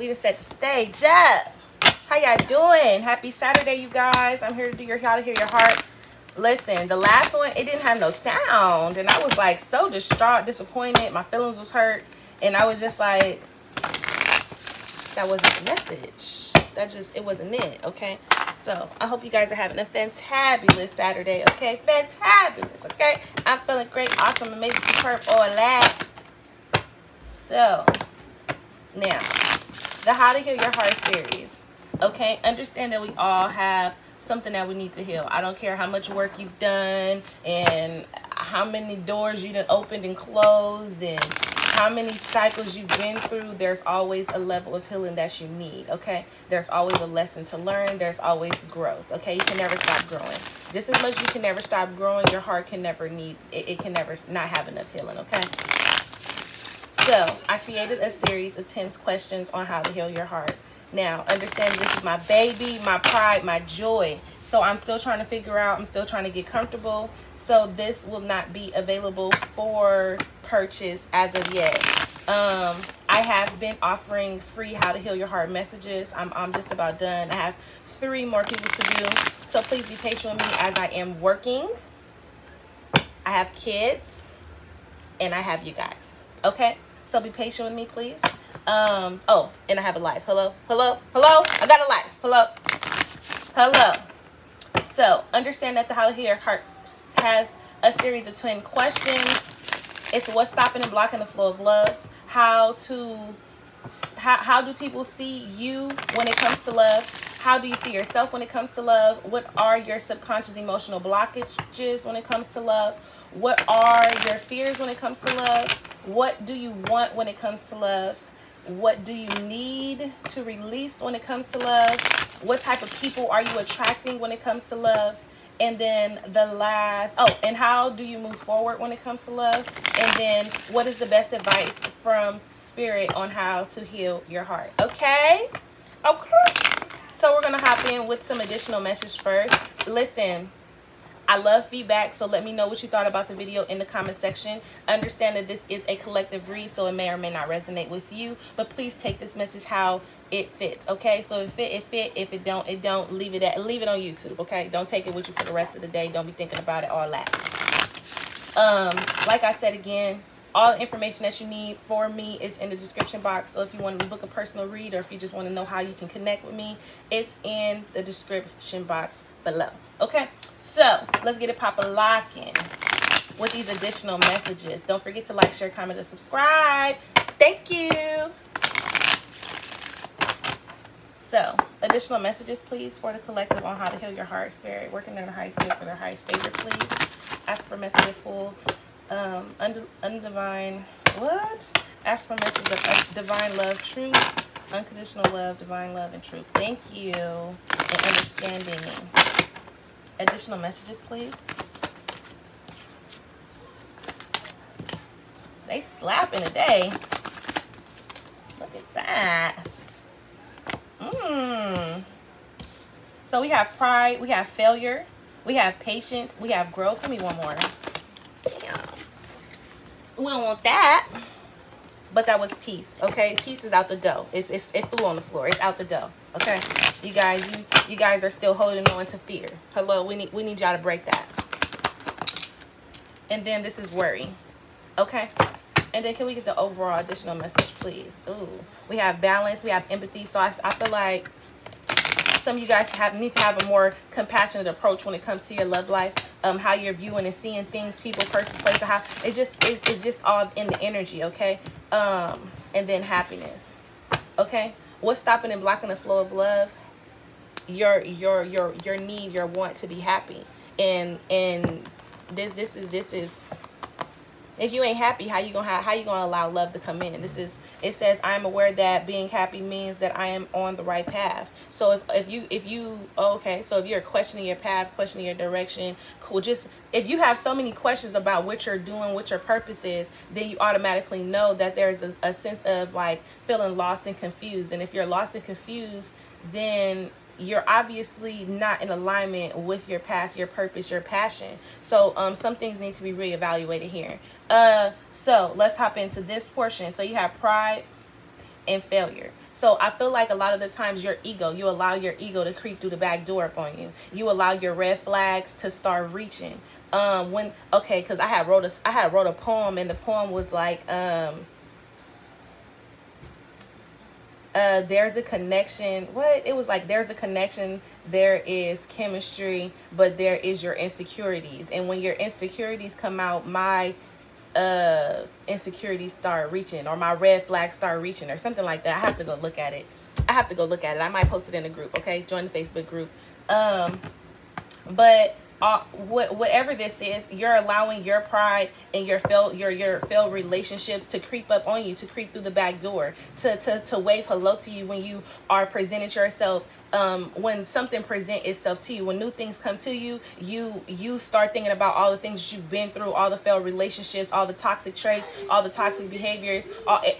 We done set the stage up. How y'all doing? Happy Saturday, you guys. I'm here to do your How to Heal Your Heart. Listen, the last one, it didn't have no sound. And I was like so distraught, disappointed. My feelings was hurt. And I was just like, that wasn't the message. It wasn't it, okay? So, I hope you guys are having a fantabulous Saturday, okay? Fantabulous, okay? I'm feeling great, awesome, amazing, superb, all that. So, now, the How to Heal Your Heart series, okay? Understand that we all have something that we need to heal. I don't care how much work you've done and how many doors you done opened and closed and how many cycles you've been through. There's always a level of healing that you need, okay? There's always a lesson to learn. There's always growth, okay? You can never stop growing. Just as much as you can never stop growing, your heart can never it can never not have enough healing, okay? So, I created a series of 10 questions on how to heal your heart. Now, understand this is my baby, my pride, my joy. So I'm still trying to figure out, I'm still trying to get comfortable. So this will not be available for purchase as of yet. I have been offering free How to Heal Your Heart messages. I'm just about done. I have 3 more people to do. So please be patient with me as I am working. I have kids and I have you guys. Okay? So be patient with me, please. Oh, and I have a life. Hello? Hello? Hello? I got a life. Hello? Hello? So, understand that the How to Heal Your Heart has a series of 10 questions. It's what's stopping and blocking the flow of love. How do people see you when it comes to love? How do you see yourself when it comes to love? What are your subconscious emotional blockages when it comes to love? What are your fears when it comes to love? What do you want when it comes to love? What do you need to release when it comes to love? What type of people are you attracting when it comes to love? And then the last, and how do you move forward when it comes to love? And then what is the best advice from Spirit on how to heal your heart? Okay? Okay. So we're going to hop in with some additional messages first. Listen, I love feedback, so let me know what you thought about the video in the comment section. Understand that this is a collective read, so it may or may not resonate with you, but please take this message how it fits, okay? So if it fit, if it don't, it don't. Leave it on YouTube, okay? Don't take it with you for the rest of the day. Don't be thinking about it, all that. Like I said again, all the information that you need for me is in the description box. So if you want to book a personal read or if you just want to know how you can connect with me, it's in the description box below. Okay, so let's get it pop-a-locking with these additional messages. Don't forget to like, share, comment, and subscribe. Thank you. So, additional messages, please, for the collective on how to heal your heart, Spirit. Working in the highest good for their highest favor, please. Ask for messages full. Undivine. What? Ask for messages of divine love, truth, unconditional love, divine love, and truth. Thank you. And understanding. Additional messages, please. They slapping today. Look at that. So we have pride, we have failure, we have patience, we have growth. Give me one more. Damn. We don't want that. But that was peace, okay? Peace is out the door. It flew on the floor. It's out the door, okay? You guys are still holding on to fear. Hello, we need y'all to break that. And then this is worry, okay? And then can we get the overall additional message, please? Ooh, we have balance, we have empathy. So I feel like some of you guys need to have a more compassionate approach when it comes to your love life. How you're viewing and seeing things, people, persons, places, how it's just all in the energy, okay? And then happiness, okay? What's stopping and blocking the flow of love? Your need, your want to be happy, and this is. If you ain't happy, how you gonna allow love to come in? It says I'm aware that being happy means that I am on the right path. So if you're questioning your path, questioning your direction, cool. Just if you have so many questions about what you're doing, what your purpose is, then you automatically know that there's a sense of like feeling lost and confused. And if you're lost and confused, then you're obviously not in alignment with your past, your purpose, your passion. So some things need to be reevaluated here. So let's hop into this portion. So you have pride, and failure. So I feel like a lot of the times your ego, you allow your ego to creep through the back door upon you. You allow your red flags to start reaching. Because I had wrote a poem, and the poem was like, there's a connection. It was like, there's a connection, there is chemistry, but there is your insecurities. And when your insecurities come out, my insecurities start reaching, or my red flags start reaching, or something like that. I have to go look at it. I might post it in the group. Okay, join the Facebook group. But whatever this is, you're allowing your pride and your failed relationships to creep up on you, to creep through the back door, to wave hello to you when you are presented yourself. When something present itself to you, when new things come to you, you start thinking about all the things you've been through, all the failed relationships, all the toxic traits, all the toxic behaviors,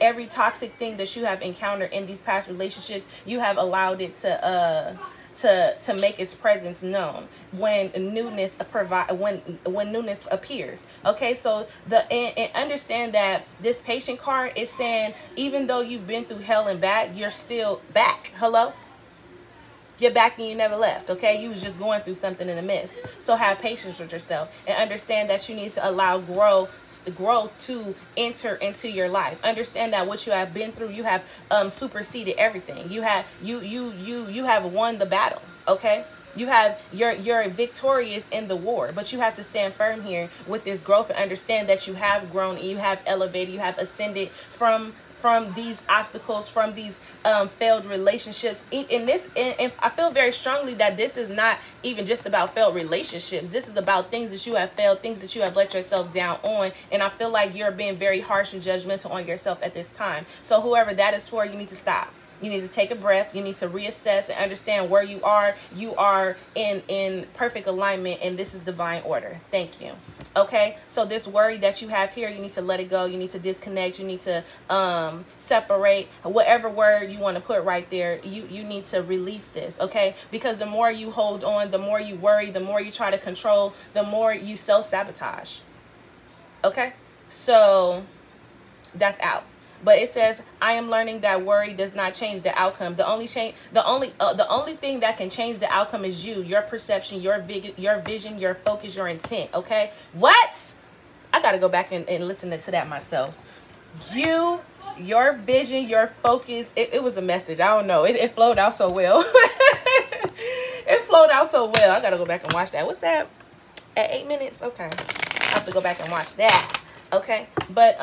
every toxic thing that you have encountered in these past relationships. You have allowed it to make its presence known when newness when newness appears. Okay, so and understand that this patient card is saying, even though you've been through hell and back, you're still back. Hello? You're back and you never left. Okay, you was just going through something in the midst. So have patience with yourself and understand that you need to allow growth to enter into your life. Understand that what you have been through, you have superseded everything. You have won the battle. Okay, you're victorious in the war, but you have to stand firm here with this growth and understand that you have grown and you have elevated, you have ascended from these obstacles, from these failed relationships. And I feel very strongly that this is not even just about failed relationships. This is about things that you have failed, things that you have let yourself down on. And I feel like you're being very harsh and judgmental on yourself at this time. So whoever that is for, you need to stop. You need to take a breath. You need to reassess and understand where you are. You are in perfect alignment, and this is divine order. Thank you. Okay, so this worry that you have here, you need to let it go. You need to disconnect. You need to separate. Whatever word you want to put right there, you need to release this. Okay, because the more you hold on, the more you worry, the more you try to control, the more you self-sabotage. Okay, so that's out. But it says, I am learning that worry does not change the outcome. The only thing that can change the outcome is you, your perception, your vision, your focus, your intent. Okay, what? I gotta go back and listen to that myself. Your vision, your focus. It was a message. I don't know. It flowed out so well. It flowed out so well. I gotta go back and watch that. What's that? At 8 minutes? Okay, I have to go back and watch that. Okay, but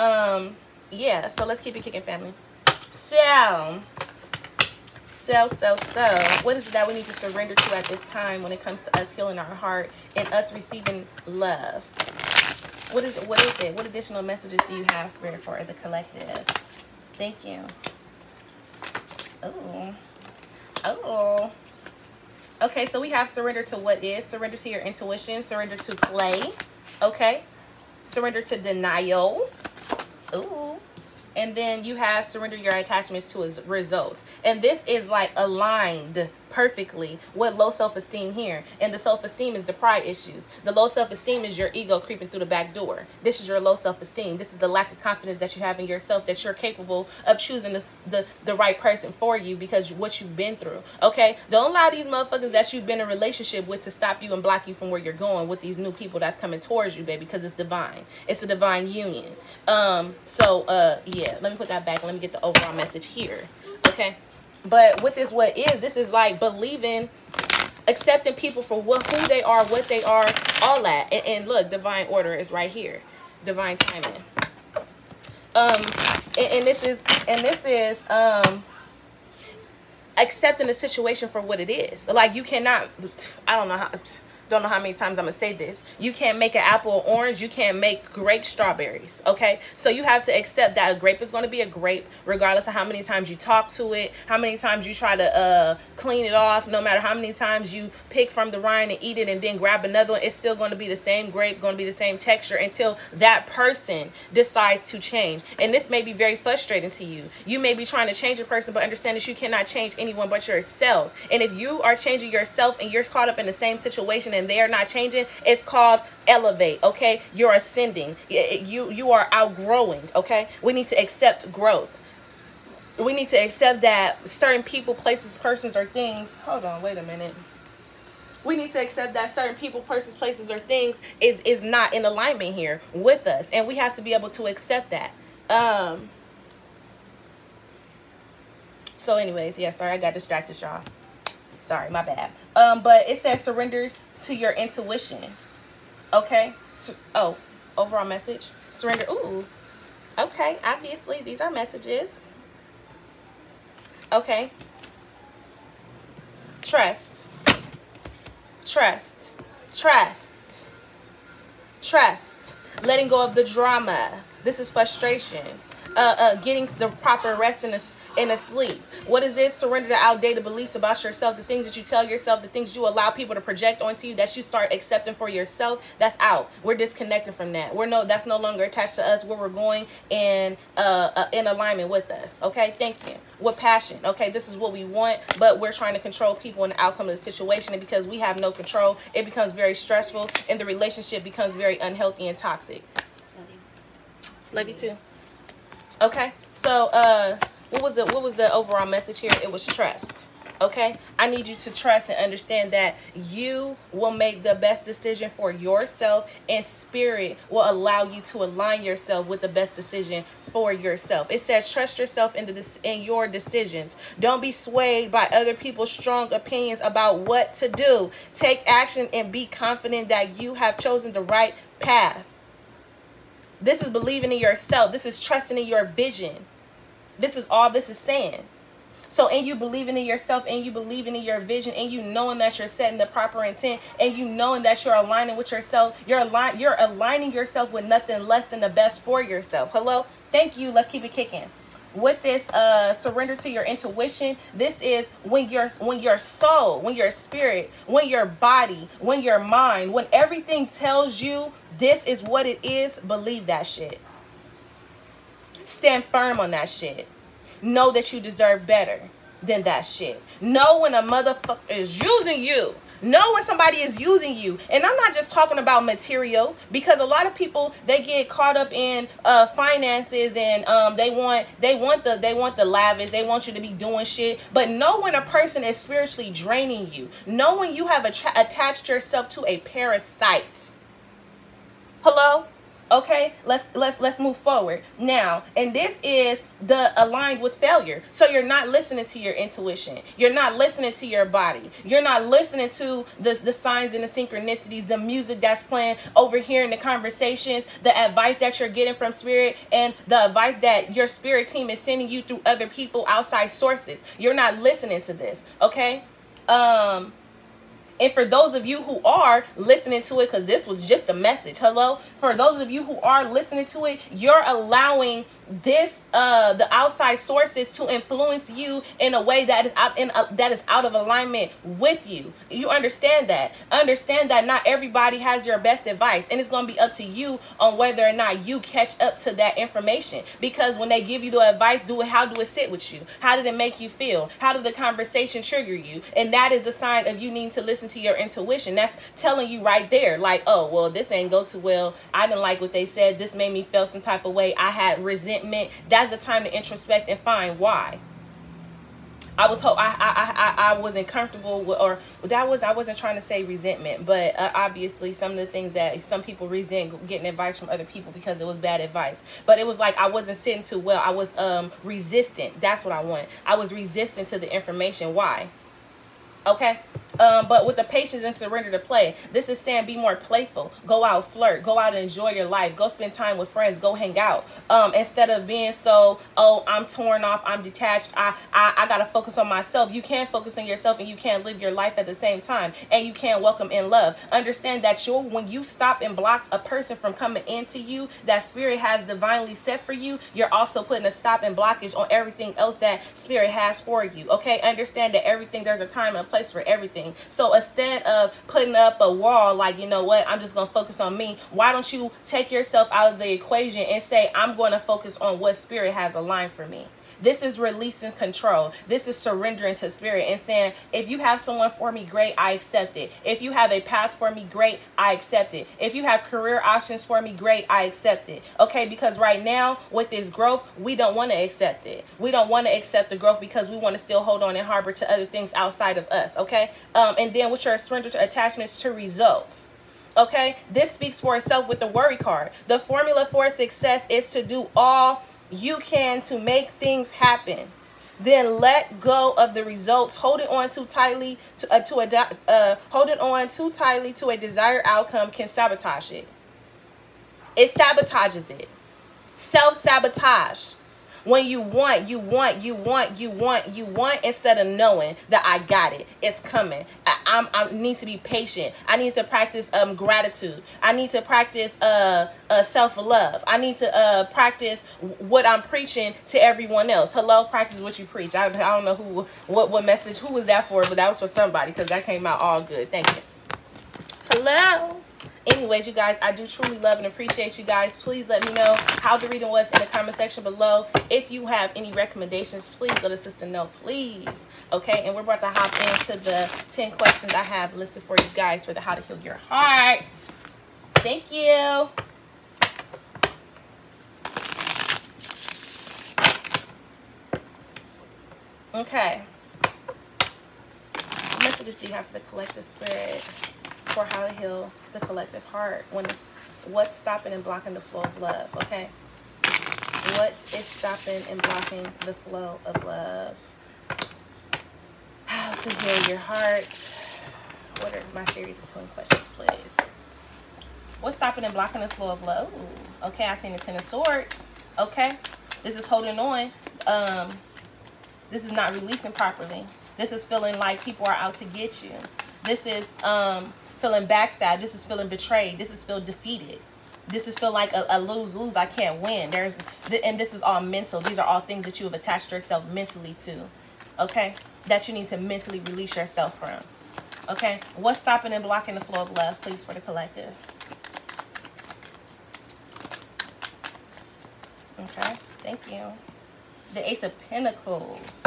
yeah, so let's keep it kicking, family. So what is it that we need to surrender to at this time when it comes to us healing our heart and us receiving love? What is it? What additional messages do you have, Spirit, for the collective? Thank you. Oh. Okay, so we have surrender to what is, surrender to your intuition, surrender to play. Okay, surrender to denial. Ooh. And then you have surrender your attachments to his results. And this is like aligned perfectly with low self-esteem here. And the self-esteem is the pride issues. The low self-esteem is your ego creeping through the back door. This is your low self-esteem. This is the lack of confidence that you have in yourself, that you're capable of choosing the right person for you because what you've been through. Okay, don't allow these motherfuckers that you've been in a relationship with to stop you and block you from where you're going with these new people that's coming towards you, baby, because it's divine. It's a divine union. Yeah, let me put that back. Let me get the overall message here. Okay, but with this, this is like believing, accepting people for who they are, what they are, all that. And look, divine order is right here, divine timing. And this is accepting the situation for what it is. Like, you cannot, don't know how many times I'm gonna say this. You can't make an apple orange. You can't make grape strawberries. Okay, so you have to accept that a grape is going to be a grape, regardless of how many times you talk to it, how many times you try to clean it off. No matter how many times you pick from the rind and eat it and then grab another one, it's still going to be the same grape, going to be the same texture until that person decides to change. And this may be very frustrating to you. You may be trying to change a person, but understand that you cannot change anyone but yourself. And if you are changing yourself and you're caught up in the same situation and they are not changing, it's called elevate. Okay, you're ascending. You are outgrowing. Okay, we need to accept growth. We need to accept that certain people, places, persons, or things. Hold on, wait a minute. We need to accept that certain people, persons, places, or things is not in alignment here with us. And we have to be able to accept that. So anyways, yeah, sorry, I got distracted, y'all. Sorry, my bad. But it says surrender to your intuition. Okay. Oh, overall message. Surrender. Ooh. Okay. Obviously, these are messages. Okay. Trust. Trust. Trust. Trust. Letting go of the drama. This is frustration. Getting the proper rest in a sleep. What is this? Surrender to outdated beliefs about yourself. The things that you tell yourself, the things you allow people to project onto you, that you start accepting for yourself, that's out. We're disconnected from that. That's no longer attached to us, where we're going in alignment with us. Okay, thank you. With passion. Okay, this is what we want, but we're trying to control people and the outcome of the situation, and because we have no control, it becomes very stressful, and the relationship becomes very unhealthy and toxic. Love you too. Okay, so what was the overall message here? It was trust. Okay, I need you to trust and understand that you will make the best decision for yourself, and spirit will allow you to align yourself with the best decision for yourself. It says trust yourself in your decisions. Don't be swayed by other people's strong opinions about what to do. Take action and be confident that you have chosen the right path. This is believing in yourself. This is trusting in your vision. This is all this is saying. So, and you believing in yourself, and you believing in your vision, and you knowing that you're setting the proper intent, and you knowing that you're aligning with yourself. You're aligning yourself with nothing less than the best for yourself. Hello? Thank you. Let's keep it kicking. With this surrender to your intuition, this is when your soul, when your spirit, when your body, when your mind, when everything tells you this is what it is, believe that shit. Stand firm on that shit. Know that you deserve better than that shit. Know when a motherfucker is using you. Know when somebody is using you. And I'm not just talking about material, because a lot of people, they get caught up in finances, and they want the lavish. They want you to be doing shit. But know when a person is spiritually draining you. Know when you have attached yourself to a parasite. Hello? Okay, let's move forward now. And this is the aligned with failure. So you're not listening to your intuition. You're not listening to your body. You're not listening to the signs and the synchronicities, the music that's playing, overhearing the conversations, the advice that you're getting from spirit, and the advice that your spirit team is sending you through other people, outside sources. You're not listening to this, okay? And for those of you who are listening to it, because this was just a message, hello? For those of you who are listening to it, you're allowing this, the outside sources to influence you in a way that is out of alignment with you. You understand that. Understand that not everybody has your best advice, and it's going to be up to you on whether or not you catch up to that information. Because when they give you the advice, how do it sit with you? How did it make you feel? How did the conversation trigger you? And that is a sign of you needing to listen to your intuition. That's telling you right there, like, oh, well, this ain't go too well. I didn't like what they said. This made me feel some type of way. I had resentment. That's the time to introspect and find why. I wasn't comfortable with, or I wasn't trying to say resentment, but obviously some of the things that some people resent getting advice from other people because it was bad advice. But it was like I wasn't sitting too well. I was resistant. That's what I want. I was resistant to the information. Why? Okay. But with the patience and surrender to play, this is saying be more playful. Go out, flirt. Go out and enjoy your life. Go spend time with friends. Go hang out. Instead of being so, oh, I'm torn off, I'm detached, I gotta focus on myself. You can't focus on yourself, and you can't live your life at the same time, and you can't welcome in love. Understand that when you stop and block a person from coming into you that spirit has divinely set for you, you're also putting a stop and blockage on everything else that spirit has for you. Okay, understand that there's a time and a place for everything. So instead of putting up a wall, like, you know what, I'm just going to focus on me, why don't you take yourself out of the equation and say, I'm going to focus on what spirit has aligned for me? This is releasing control. This is surrendering to spirit and saying, if you have someone for me, great, I accept it. If you have a path for me, great, I accept it. If you have career options for me, great, I accept it. Okay, because right now with this growth, we don't want to accept it. We don't want to accept the growth because we want to still hold on and harbor to other things outside of us. Okay, and then with your surrender to attachments to results. Okay, this speaks for itself with the worry card. The formula for success is to do all you can to make things happen. Then let go of the results. Holding on too tightly to a desired outcome can sabotage it. It sabotages it. Self-sabotage. When you want instead of knowing that I got it. It's coming. I need to be patient. I need to practice gratitude. I need to practice self-love. I need to practice what I'm preaching to everyone else. Hello, practice what you preach. I don't know what message, who was that for, but that was for somebody because that came out all good. Thank you. Hello. Anyways, you guys, I do truly love and appreciate you guys. Please let me know how the reading was in the comment section below. If you have any recommendations, please let a sister know, please. Okay, and we're about to hop into the 10 questions I have listed for you guys for the How to Heal Your Heart. Thank you. Okay. What messages do you have for the collective spirit for how to heal the collective heart? What's stopping and blocking the flow of love? Okay, what is stopping and blocking the flow of love? How to heal your heart? What are my series of 20 questions, please? What's stopping and blocking the flow of love? Ooh, okay, I seen the 10 of Swords. Okay, this is holding on. This is not releasing properly. This is feeling like people are out to get you. This is feeling backstabbed. This is feeling betrayed. This is feel defeated. This is feel like a lose-lose. I can't win. And this is all mental. These are all things that you have attached yourself mentally to. Okay? That you need to mentally release yourself from. Okay? What's stopping and blocking the flow of love, please, for the collective? Okay. Thank you. The Ace of Pentacles.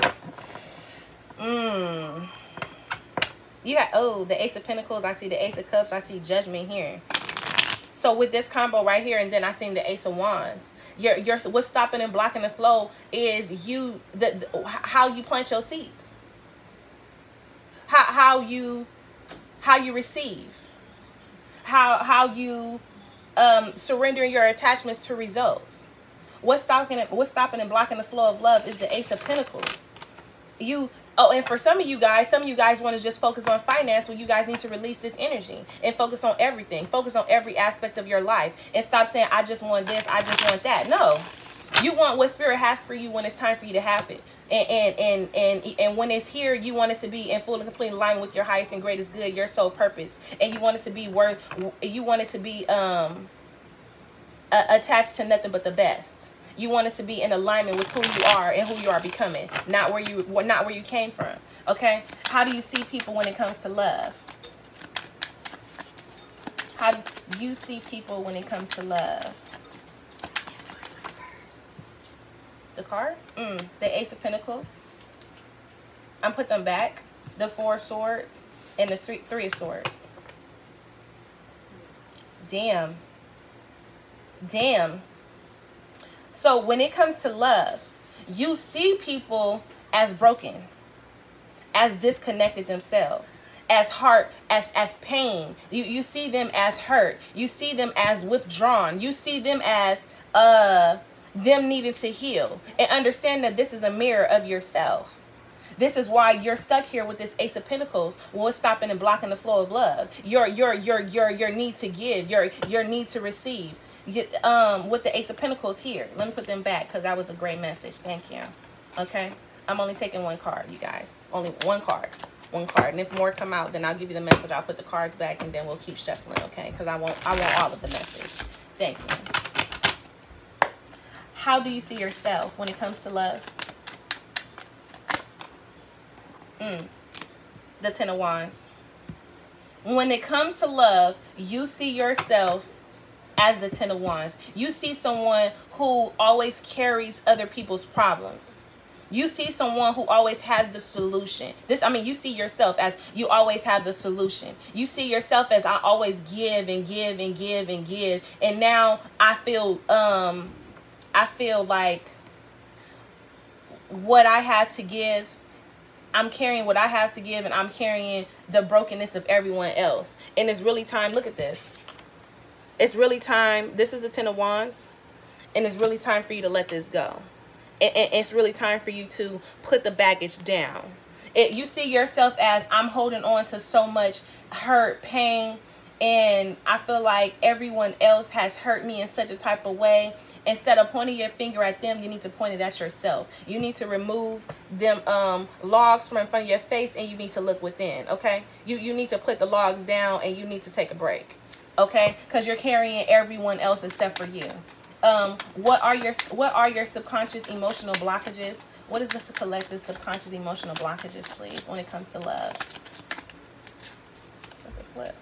Yeah, oh, the Ace of Pentacles. I see the Ace of Cups. I see Judgment here. So with this combo right here, and then I seen the Ace of Wands. What's stopping and blocking the flow is how you plant your seeds. How you receive. How you surrender your attachments to results. What's stopping and blocking the flow of love is the Ace of Pentacles. Oh, and for some of you guys want to just focus on finance. Well, you guys need to release this energy and focus on everything. Focus on every aspect of your life and stop saying, I just want this, I just want that. No, you want what Spirit has for you when it's time for you to have it. And when it's here, you want it to be in full and complete alignment with your highest and greatest good, your soul purpose. And you want it to be attached to nothing but the best. You want it to be in alignment with who you are and who you are becoming, not where you came from. Okay? How do you see people when it comes to love? How do you see people when it comes to love? The card? The Ace of Pentacles. I'm put them back. The Four of Swords and the Three of Swords. Damn. Damn. So when it comes to love, you see people as broken, as disconnected themselves, as hurt, as pain. You see them as hurt. You see them as withdrawn. You see them as them needing to heal. And understand that this is a mirror of yourself. This is why you're stuck here with this Ace of Pentacles. What's stopping and blocking the flow of love? Your need to give, your need to receive. With the Ace of Pentacles here. Let me put them back because that was a great message. Thank you. Okay. I'm only taking one card, you guys. Only one card. One card. And if more come out, then I'll give you the message. I'll put the cards back and then we'll keep shuffling, okay? Because I want all of the message. Thank you. How do you see yourself when it comes to love? The Ten of Wands. When it comes to love, you see yourself as the Ten of Wands. You see someone who always carries other people's problems. You see someone who always has the solution. You see yourself as you always have the solution. You see yourself as I always give and give and give and give. And now I feel like what I have to give, I'm carrying what I have to give, and I'm carrying the brokenness of everyone else. And it's really time, look at this. It's really time. This is the Ten of Wands. And it's really time for you to let this go. It's really time for you to put the baggage down. You see yourself as I'm holding on to so much hurt, pain, and I feel like everyone else has hurt me in such a type of way. Instead of pointing your finger at them, you need to point it at yourself. You need to remove them logs from in front of your face, and you need to look within, okay? You need to put the logs down, and you need to take a break, okay? Because you're carrying everyone else except for you. What are your subconscious emotional blockages? What is the collective subconscious emotional blockages, please, when it comes to love? Look at flip.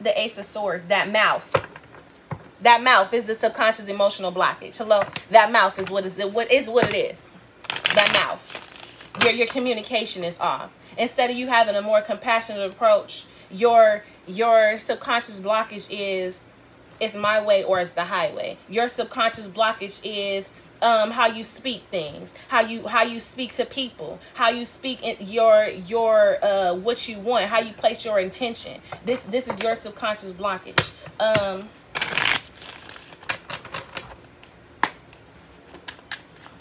The Ace of Swords, that mouth. That mouth is the subconscious emotional blockage. Hello? That mouth is what it is. That mouth. Your communication is off. Instead of you having a more compassionate approach, your subconscious blockage is it's my way or it's the highway. Your subconscious blockage is how you speak things, how you speak to people, how you speak in your what you want, how you place your intention. This is your subconscious blockage.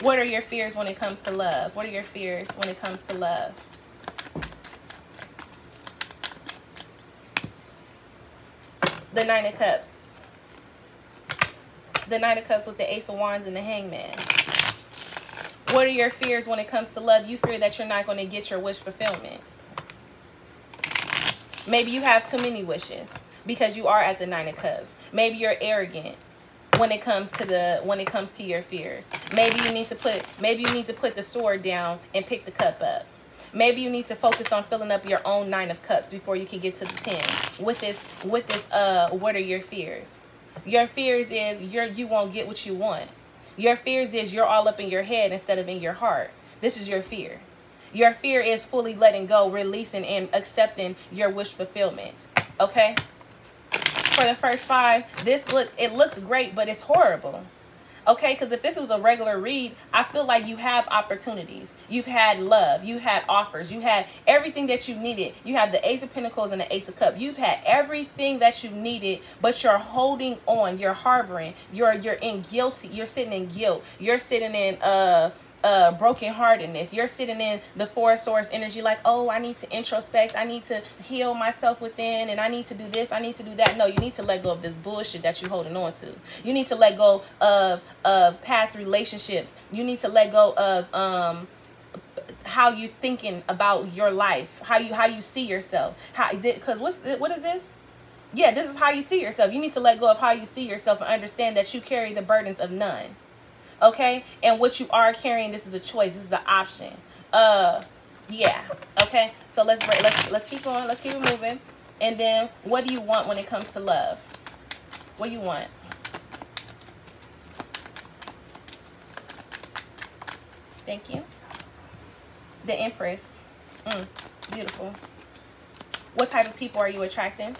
What are your fears when it comes to love? What are your fears when it comes to love? The Nine of Cups. The Nine of Cups with the Ace of Wands and the Hangman. What are your fears when it comes to love? You fear that you're not going to get your wish fulfillment. Maybe you have too many wishes because you are at the Nine of Cups. Maybe you're arrogant when it comes to your fears. Maybe you need to put the sword down and pick the cup up. Maybe you need to focus on filling up your own Nine of Cups before you can get to the 10. With this, what are your fears? Your fears is you won't get what you want. Your fears is you're all up in your head instead of in your heart. This is your fear. Your fear is fully letting go, releasing, and accepting your wish fulfillment. Okay? For the first 5, it looks great, but it's horrible. Okay, because if this was a regular read, I feel like you have opportunities. You've had love. You had offers. You had everything that you needed. You have the Ace of Pentacles and the Ace of Cups. You've had everything that you needed, but you're holding on. You're harboring. You're in guilty. You're sitting in guilt. You're sitting in brokenheartedness. You're sitting in the Four of Swords energy like, oh, I need to introspect. I need to heal myself within, and I need to do this. I need to do that. No, you need to let go of this bullshit that you're holding on to. You need to let go of past relationships. You need to let go of how you thinking about your life, how you see yourself. Because what is this? Yeah, this is how you see yourself. You need to let go of how you see yourself and understand that you carry the burdens of none. Okay, and what you are carrying, this is a choice. This is an option. Yeah. Okay, so let's keep going. Let's keep it moving. And then, what do you want when it comes to love? What do you want? Thank you. The Empress. Beautiful. What type of people are you attracting?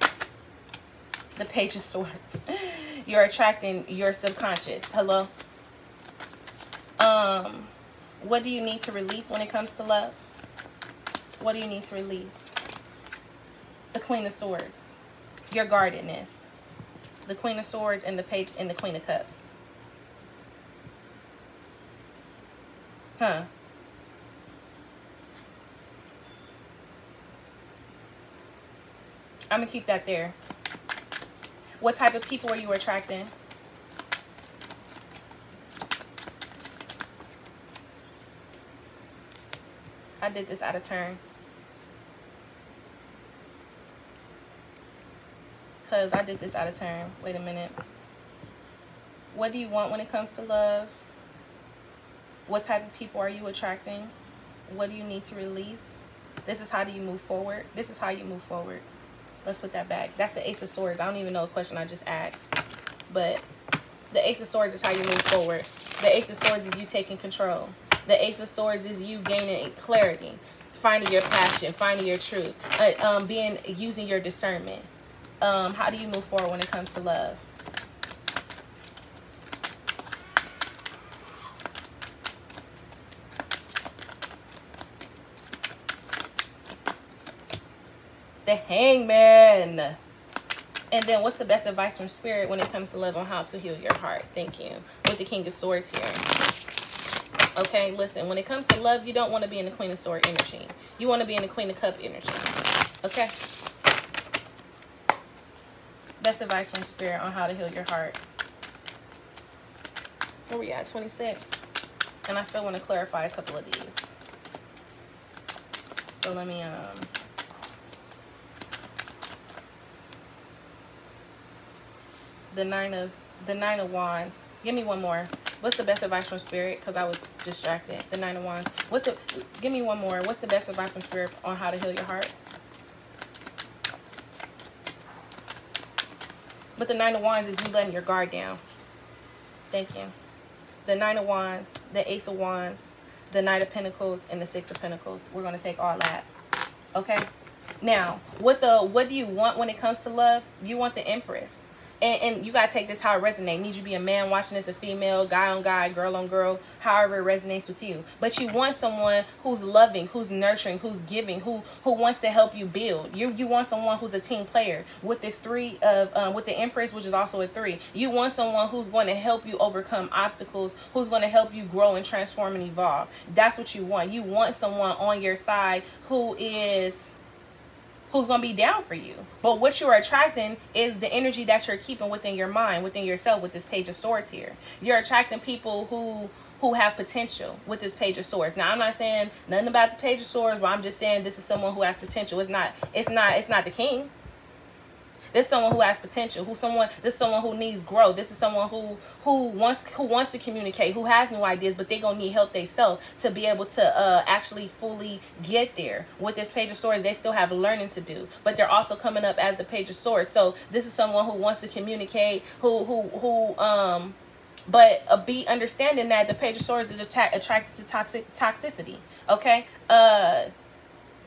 The Page of Swords. You're attracting your subconscious. Hello. What do you need to release when it comes to love? What do you need to release? The Queen of Swords. Your guardedness. The Queen of Swords and the Page and the Queen of Cups. Huh. I'm gonna keep that there. What type of people are you attracting? I did this out of turn. Because I did this out of turn. Wait a minute. What do you want when it comes to love? What type of people are you attracting? What do you need to release? This is how do you move forward? This is how you move forward. Let's put that back. That's the Ace of Swords. I don't even know a question I just asked. But the Ace of Swords is how you move forward. The Ace of Swords is you taking control. The Ace of Swords is you gaining clarity, finding your passion, finding your truth, using your discernment. How do you move forward when it comes to love? The Hangman. And then what's the best advice from Spirit when it comes to love on how to heal your heart? Thank you. With the King of Swords here. Okay, listen. When it comes to love, you don't want to be in the Queen of Swords energy. You want to be in the Queen of Cup energy. Okay? Best advice from Spirit on how to heal your heart. Where we at? 26. And I still want to clarify a couple of these. So let me... The nine of Wands. Give me one more. What's the best advice from Spirit? Because I was distracted. The Nine of Wands. Give me one more. What's the best advice from Spirit on how to heal your heart? But the Nine of Wands is you letting your guard down. Thank you. The Nine of Wands, the Ace of Wands, the Knight of Pentacles, and the Six of Pentacles. We're going to take all that. Okay? Now, what do you want when it comes to love? You want the Empress. And you got to take this how it resonates. Need you to be a man watching this, a female, guy on guy, girl on girl, however it resonates with you. But you want someone who's loving, who's nurturing, who's giving, who wants to help you build. You want someone who's a team player. With this three of, with the Empress, which is also a 3, you want someone who's going to help you overcome obstacles, who's going to help you grow and transform and evolve. That's what you want. You want someone on your side who's going to be down for you. But what you're attracting is the energy that you're keeping within your mind, within yourself, with this Page of Swords here. You're attracting people who have potential with this Page of Swords. Now, I'm not saying nothing about the Page of Swords, but I'm just saying this is someone who has potential. It's not the King. This is someone who has potential. This is someone who needs growth. This is someone who wants to communicate, who has new ideas, but they're gonna need help themselves to be able to actually fully get there. With this Page of Swords, they still have learning to do, but they're also coming up as the Page of Swords. So this is someone who wants to communicate, but be understanding that the Page of Swords is attracted to toxicity. Okay,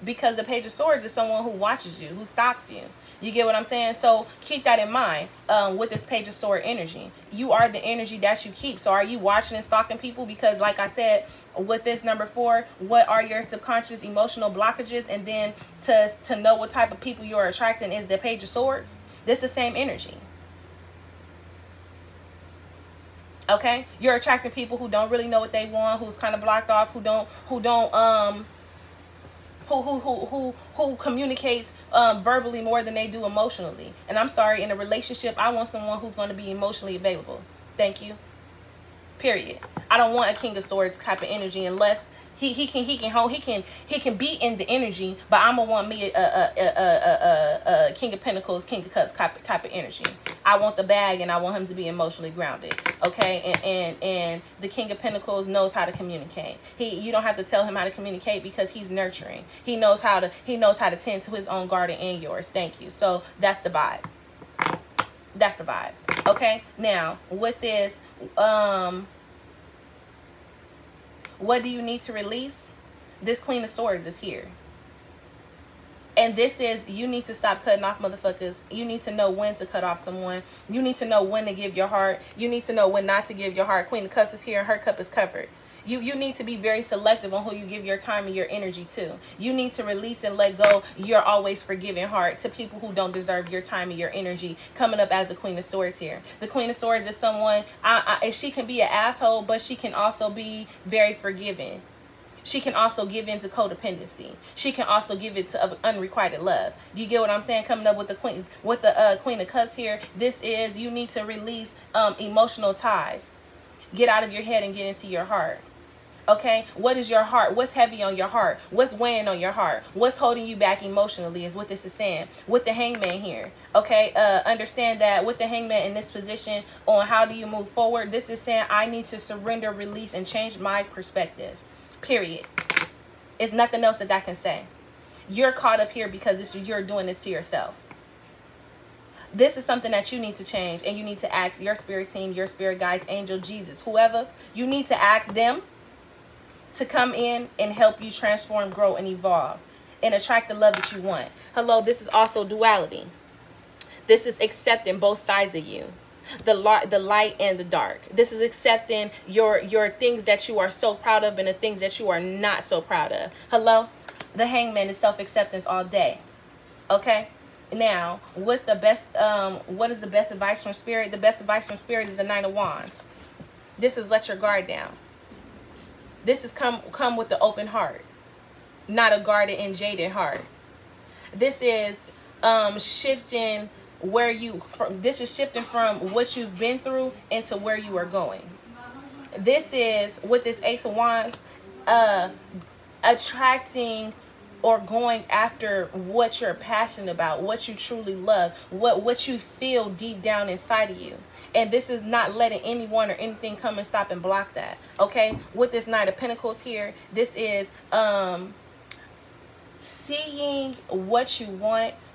because the Page of Swords is someone who watches you, who stalks you. You get what I'm saying? So keep that in mind with this Page of Swords energy. You are the energy that you keep. So are you watching and stalking people? Because like I said, with this number 4, what are your subconscious emotional blockages? And then to know what type of people you're attracting is the Page of Swords. This is the same energy. Okay? You're attracting people who don't really know what they want, who's kind of blocked off, who communicates verbally more than they do emotionally. And I'm sorry, in a relationship, I want someone who's going to be emotionally available. Thank you. Period. I don't want a King of Swords type of energy unless he can be in the energy, but I'm gonna want me a King of Pentacles, King of Cups type of energy. I want the bag, and I want him to be emotionally grounded. Okay, and the King of Pentacles knows how to communicate. You don't have to tell him how to communicate because he's nurturing. He knows how to tend to his own garden and yours. Thank you. So that's the vibe. That's the vibe. Okay. Now with this, what do you need to release? This Queen of Swords is here. And this is, you need to stop cutting off motherfuckers. You need to know when to cut off someone. You need to know when to give your heart. You need to know when not to give your heart. Queen of Cups is here and her cup is covered. You need to be very selective on who you give your time and your energy to. You need to release and let go your always forgiving heart to people who don't deserve your time and your energy. Coming up as the Queen of Swords here. The Queen of Swords is someone, she can be an asshole, but she can also be very forgiving. She can also give in to codependency. She can also give it to unrequited love. Do you get what I'm saying? Coming up with the Queen of Cups here. This is, you need to release emotional ties. Get out of your head and get into your heart. Okay, what is your heart? What's heavy on your heart? What's weighing on your heart? What's holding you back emotionally is what this is saying. With the Hangman here, okay, understand that with the Hangman in this position on how do you move forward, this is saying I need to surrender, release, and change my perspective. Period. It's nothing else that can say. You're caught up here because you're doing this to yourself. This is something that you need to change, and you need to ask your spirit team, your spirit guides, angel, Jesus, whoever. You need to ask them to come in and help you transform, grow, and evolve and attract the love that you want. Hello, this is also duality. This is accepting both sides of you, the light and the dark. This is accepting your things that you are so proud of and the things that you are not so proud of. Hello, the Hangman is self-acceptance all day. Okay, now what the best what is the best advice from spirit? The best advice from spirit is the Nine of Wands. This is let your guard down. This is come with the open heart, not a guarded and jaded heart. This is shifting where you this is shifting from what you've been through into where you are going. This is with this Ace of Wands, attracting or going after what you're passionate about, what you truly love, what you feel deep down inside of you. And this is not letting anyone or anything come and stop and block that. Okay, with this Knight of Pentacles here, this is seeing what you want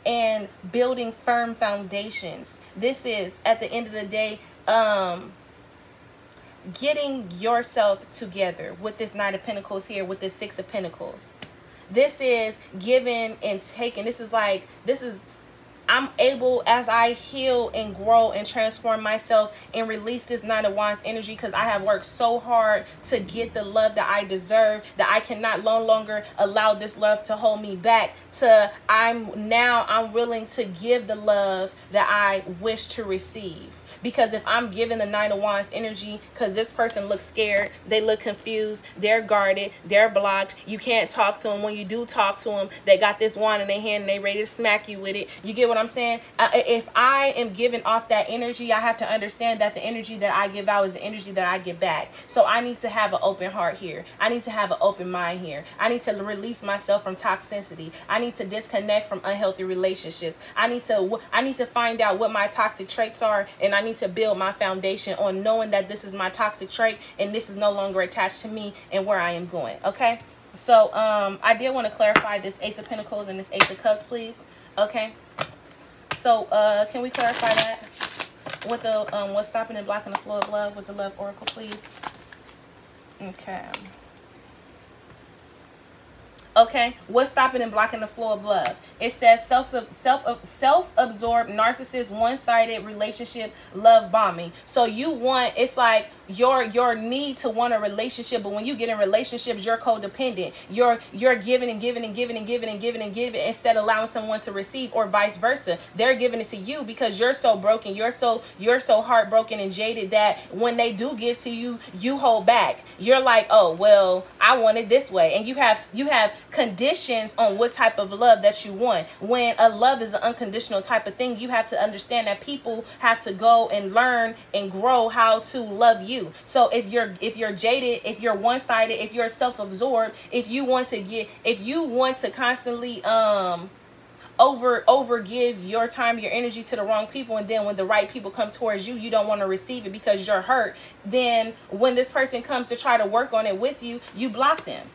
and building firm foundations. This is, at the end of the day, getting yourself together with this Knight of Pentacles here, with this Six of Pentacles. This is giving and taking. This is I'm able, as I heal and grow and transform myself and release this Nine of Wands energy, because I have worked so hard to get the love that I deserve, that I cannot no longer allow this love to hold me back, to I'm willing to give the love that I wish to receive. Because if I'm giving the Nine of Wands energy, because this person looks scared, they look confused, they're guarded, they're blocked, you can't talk to them. When you do talk to them, they got this wand in their hand and they ready to smack you with it. You get what I'm saying? If I am giving off that energy, I have to understand that the energy that I give out is the energy that I get back. So I need to have an open heart here. I need to have an open mind here. I need to release myself from toxicity. I need to disconnect from unhealthy relationships. I need to find out what my toxic traits are, and I need to build my foundation on knowing that this is my toxic trait and this is no longer attached to me and where I am going. Okay, so I did want to clarify this Ace of Pentacles and this Ace of Cups, please. Okay, so can we clarify that with the what's stopping and blocking the flow of love with the Love Oracle, please? Okay. Okay, what's stopping and blocking the flow of love? It says self-absorbed, narcissist, one-sided relationship, love bombing. So you want, it's like your need to want a relationship, but when you get in relationships, you're codependent. You're giving and giving and giving and giving and giving and giving instead of allowing someone to receive, or vice versa. They're giving it to you because you're so broken, you're so heartbroken and jaded that when they do give to you, you hold back. You're like, oh well, I want it this way, and you have conditions on what type of love that you want. When a love is an unconditional type of thing, you have to understand that people have to go and learn and grow how to love you. So if you're jaded, if you're one-sided, if you're self-absorbed, if you want to constantly overgive your time, your energy to the wrong people, and then when the right people come towards you, you don't want to receive it because you're hurt, then when this person comes to try to work on it with you, you block them.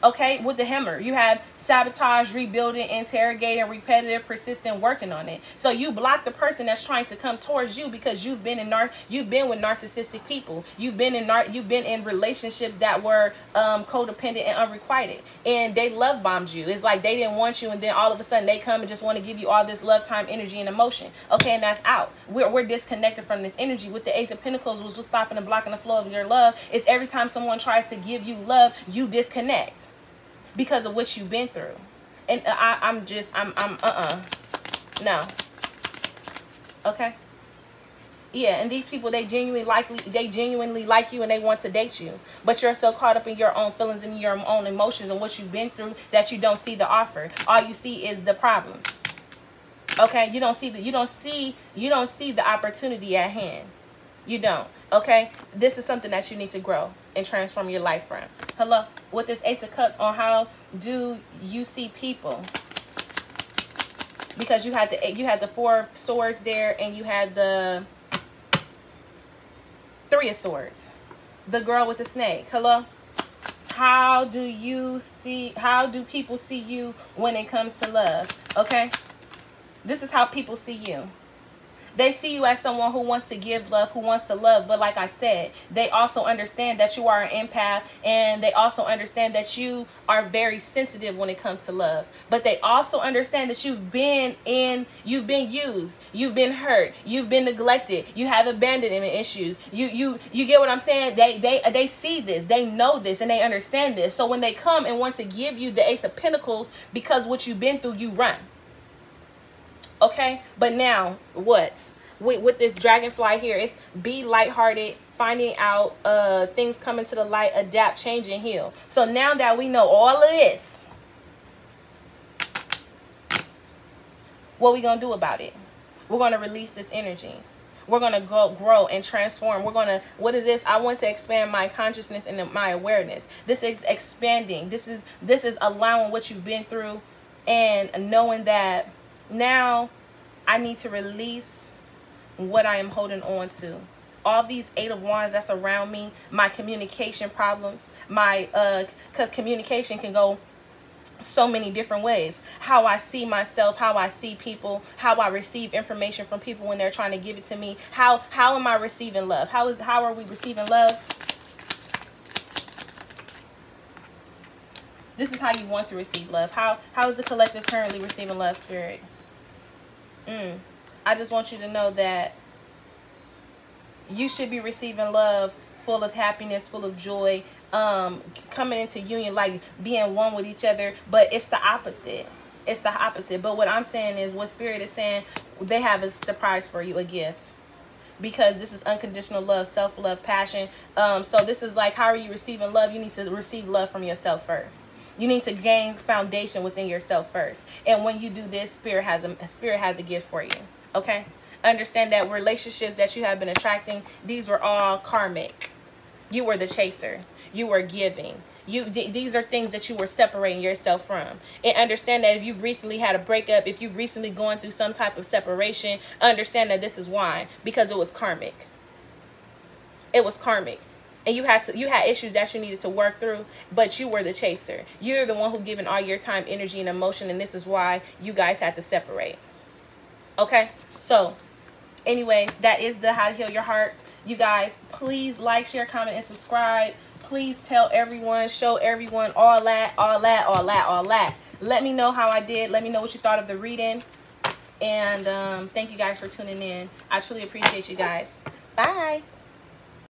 Okay, with the Hammer, you have sabotage, rebuilding, interrogating, repetitive, persistent, working on it. So you block the person that's trying to come towards you because you've been with narcissistic people. You've been in relationships that were codependent and unrequited, and they love bombed you. It's like they didn't want you, and then all of a sudden they come and just want to give you all this love, time, energy, and emotion. Okay, and that's out. We're disconnected from this energy. With the Ace of Pentacles, was what's stopping and blocking the flow of your love. Is every time someone tries to give you love, you disconnect because of what you've been through. And no. Okay. Yeah, and these people, they genuinely like you and they want to date you, but you're so caught up in your own feelings and your own emotions and what you've been through that you don't see the offer. All you see is the problems. Okay, you don't see the opportunity at hand. You don't. Okay, this is something that you need to grow and transform your life from. Hello, with this Ace of Cups, on how do you see people? Because you had the Four of Swords there, and you had the Three of Swords, the girl with the snake. Hello, how do people see you when it comes to love? Okay, This is how people see you. They see you as someone who wants to give love, who wants to love. But like I said, they also understand that you are an empath, and they also understand that you are very sensitive when it comes to love. But they also understand that you've been used, you've been hurt, you've been neglected, you have abandonment issues. You get what I'm saying? They see this, they know this, and they understand this. So when they come and want to give you the Ace of Pentacles because what you've been through, you run. Okay, but now what? With this dragonfly here, it's be lighthearted, finding out things coming to the light, adapt, change, and heal. So now that we know all of this, what we gonna do about it? We're gonna release this energy. We're gonna go grow and transform. We're gonna, what is this? I want to expand my consciousness and my awareness. This is expanding. This is allowing what you've been through and knowing that now I need to release what I am holding on to. All these 8 of Wands that's around me, my communication problems, because communication can go so many different ways. How I see myself, how I see people, how I receive information from people when they're trying to give it to me. How am I receiving love? How are we receiving love? This is how you want to receive love. How is the collective currently receiving love, Spirit? I just want you to know that you should be receiving love full of happiness, full of joy, coming into union, like being one with each other. But it's the opposite. It's the opposite. But what I'm saying is, what Spirit is saying, they have a surprise for you, a gift. Because this is unconditional love, self-love, passion. So this is like, how are you receiving love? You need to receive love from yourself first. You need to gain foundation within yourself first. And when you do this, Spirit has a gift for you. Okay? Understand that relationships that you have been attracting, these were all karmic. You were the chaser. You were giving. These are things that you were separating yourself from. And understand that if you've recently had a breakup, if you've recently gone through some type of separation, understand that this is why. Because it was karmic. It was karmic. And you had issues that you needed to work through, but you were the chaser. You're the one who given all your time, energy, and emotion, and this is why you guys had to separate. Okay? So, anyways, that is the How to Heal Your Heart. You guys, please like, share, comment, and subscribe. Please tell everyone, show everyone, all that. Let me know how I did. Let me know what you thought of the reading. And thank you guys for tuning in. I truly appreciate you guys. Bye.